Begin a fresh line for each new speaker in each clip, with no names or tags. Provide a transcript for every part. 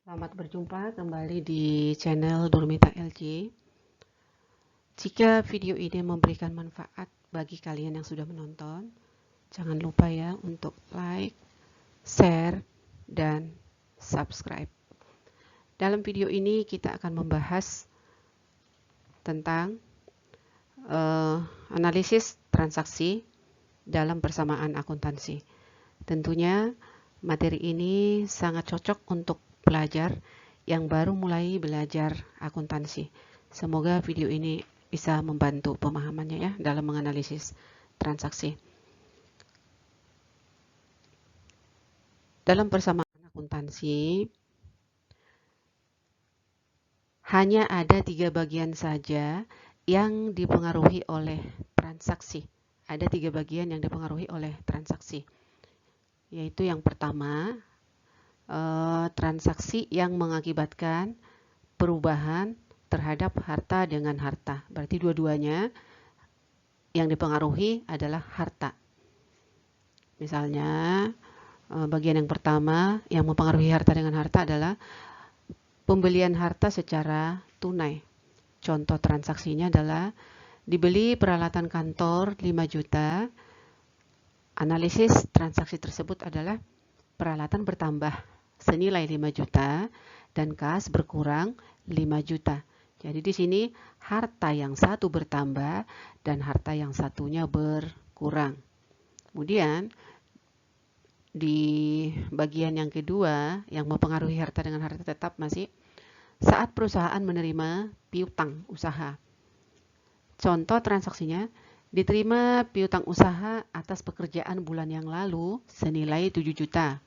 Selamat berjumpa kembali di channel Durmita LJ. Jika video ini memberikan manfaat bagi kalian yang sudah menonton, jangan lupa ya untuk like, share, dan subscribe. Dalam video ini kita akan membahas tentang analisis transaksi dalam persamaan akuntansi. Tentunya materi ini sangat cocok untuk pelajar yang baru mulai belajar akuntansi. Semoga video ini bisa membantu pemahamannya ya dalam menganalisis transaksi. Dalam persamaan akuntansi, hanya ada 3 bagian saja yang dipengaruhi oleh transaksi. Ada 3 bagian yang dipengaruhi oleh transaksi, yaitu yang pertama, transaksi yang mengakibatkan perubahan terhadap harta dengan harta. Berarti dua-duanya yang dipengaruhi adalah harta. Misalnya, bagian yang pertama yang mempengaruhi harta dengan harta adalah pembelian harta secara tunai. Contoh transaksinya adalah dibeli peralatan kantor 5 juta. Analisis transaksi tersebut adalah peralatan bertambah senilai 5 juta dan kas berkurang 5 juta. Jadi di sini harta yang satu bertambah dan harta yang satunya berkurang. Kemudian di bagian yang kedua yang mempengaruhi harta dengan harta tetap masih saat perusahaan menerima piutang usaha. Contoh transaksinya, diterima piutang usaha atas pekerjaan bulan yang lalu senilai 7 juta.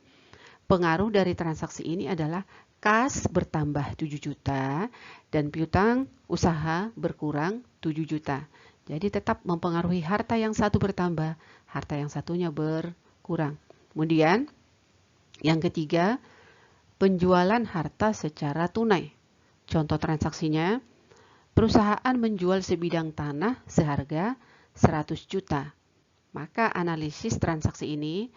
Pengaruh dari transaksi ini adalah kas bertambah 7 juta dan piutang usaha berkurang 7 juta. Jadi tetap mempengaruhi harta yang satu bertambah, harta yang satunya berkurang. Kemudian yang ketiga, penjualan harta secara tunai. Contoh transaksinya, perusahaan menjual sebidang tanah seharga 100 juta. Maka analisis transaksi ini,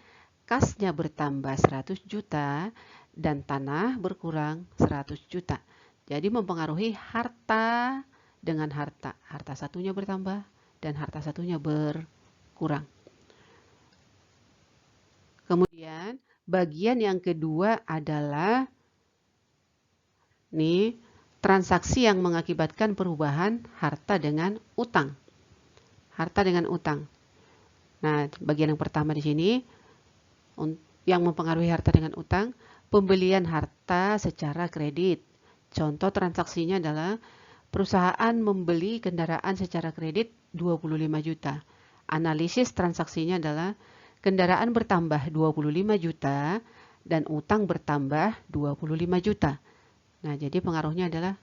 kasnya bertambah 100 juta dan tanah berkurang 100 juta. Jadi mempengaruhi harta dengan harta. Harta satunya bertambah dan harta satunya berkurang. Kemudian bagian yang kedua adalah nih, transaksi yang mengakibatkan perubahan harta dengan utang. Harta dengan utang. Nah, bagian yang pertama di sini yang mempengaruhi harta dengan utang, pembelian harta secara kredit. Contoh transaksinya adalah perusahaan membeli kendaraan secara kredit 25 juta. Analisis transaksinya adalah kendaraan bertambah 25 juta dan utang bertambah 25 juta. Nah, jadi pengaruhnya adalah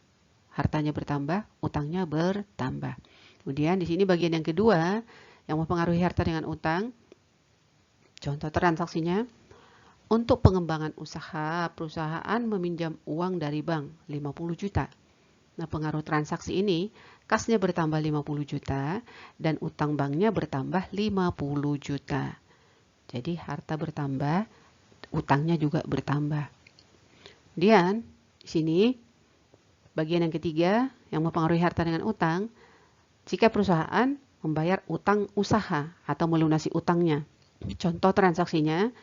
hartanya bertambah, utangnya bertambah. Kemudian di sini bagian yang kedua yang mempengaruhi harta dengan utang. Contoh transaksinya, untuk pengembangan usaha, perusahaan meminjam uang dari bank 50 juta. Nah, pengaruh transaksi ini, kasnya bertambah 50 juta dan utang banknya bertambah 50 juta. Jadi harta bertambah, utangnya juga bertambah. Kemudian di sini bagian yang ketiga yang mempengaruhi harta dengan utang, jika perusahaan membayar utang usaha atau melunasi utangnya. Contoh transaksinya,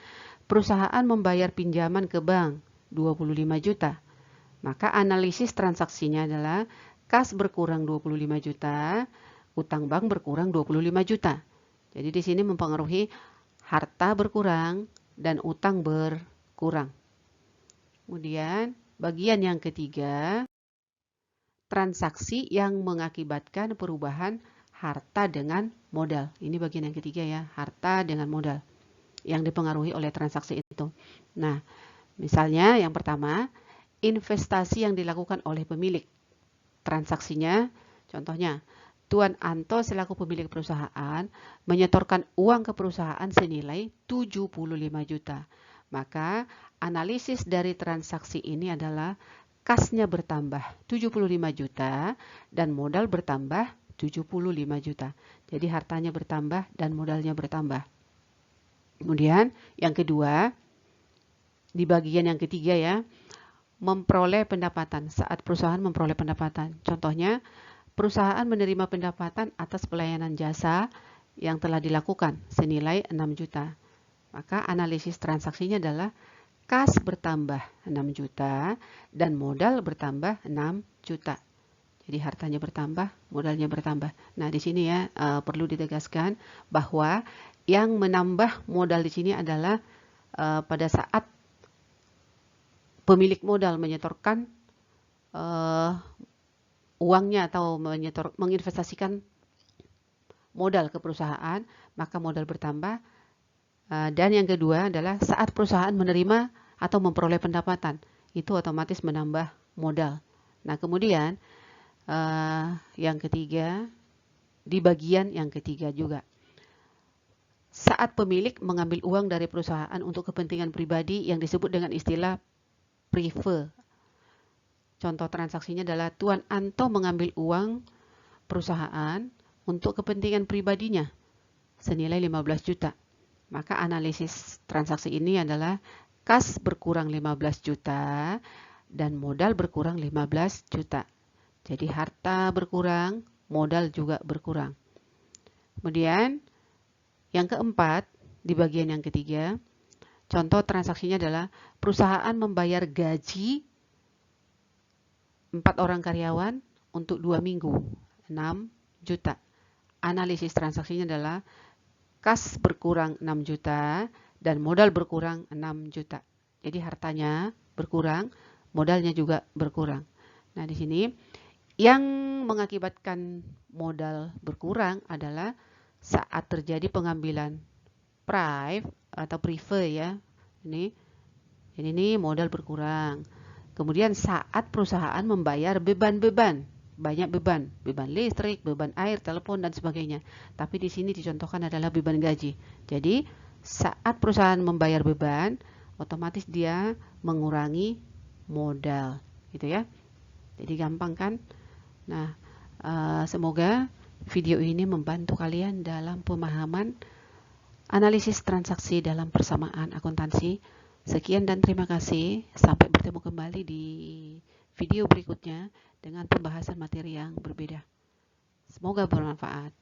perusahaan membayar pinjaman ke bank 25 juta. Maka analisis transaksinya adalah kas berkurang 25 juta, utang bank berkurang 25 juta. Jadi di sini mempengaruhi harta berkurang dan utang berkurang. Kemudian bagian yang ketiga, transaksi yang mengakibatkan perubahan harta dengan modal. Ini bagian yang ketiga ya, harta dengan modal yang dipengaruhi oleh transaksi itu. Nah, misalnya yang pertama, investasi yang dilakukan oleh pemilik. Transaksinya, contohnya, Tuan Anto selaku pemilik perusahaan menyetorkan uang ke perusahaan senilai 75 juta. Maka analisis dari transaksi ini adalah kasnya bertambah 75 juta dan modal bertambah 75 juta. Jadi hartanya bertambah dan modalnya bertambah. Kemudian yang kedua, di bagian yang ketiga ya, memperoleh pendapatan, saat perusahaan memperoleh pendapatan. Contohnya, perusahaan menerima pendapatan atas pelayanan jasa yang telah dilakukan senilai 6 juta. Maka analisis transaksinya adalah kas bertambah 6 juta dan modal bertambah 6 juta. Jadi hartanya bertambah, modalnya bertambah. Nah, di sini ya perlu ditegaskan bahwa yang menambah modal di sini adalah pada saat pemilik modal menyetorkan uangnya atau menginvestasikan modal ke perusahaan, maka modal bertambah. Dan yang kedua adalah saat perusahaan menerima atau memperoleh pendapatan, itu otomatis menambah modal. Nah, kemudian yang ketiga, di bagian yang ketiga juga, saat pemilik mengambil uang dari perusahaan untuk kepentingan pribadi yang disebut dengan istilah prefer. Contoh transaksinya adalah Tuan Anto mengambil uang perusahaan untuk kepentingan pribadinya senilai 15 juta. Maka analisis transaksi ini adalah kas berkurang 15 juta dan modal berkurang 15 juta. Jadi harta berkurang, modal juga berkurang. Kemudian yang keempat, di bagian yang ketiga, contoh transaksinya adalah perusahaan membayar gaji 4 orang karyawan untuk 2 minggu, 6 juta. Analisis transaksinya adalah kas berkurang 6 juta dan modal berkurang 6 juta. Jadi hartanya berkurang, modalnya juga berkurang. Nah, di sini yang mengakibatkan modal berkurang adalah saat terjadi pengambilan prefer ya. Ini modal berkurang. Kemudian saat perusahaan membayar beban-beban, banyak beban listrik, beban air, telepon dan sebagainya. Tapi di sini dicontohkan adalah beban gaji. Jadi saat perusahaan membayar beban, otomatis dia mengurangi modal, gitu ya. Jadi gampang kan? Nah, semoga video ini membantu kalian dalam pemahaman analisis transaksi dalam persamaan akuntansi. Sekian dan terima kasih. Sampai bertemu kembali di video berikutnya dengan pembahasan materi yang berbeda. Semoga bermanfaat.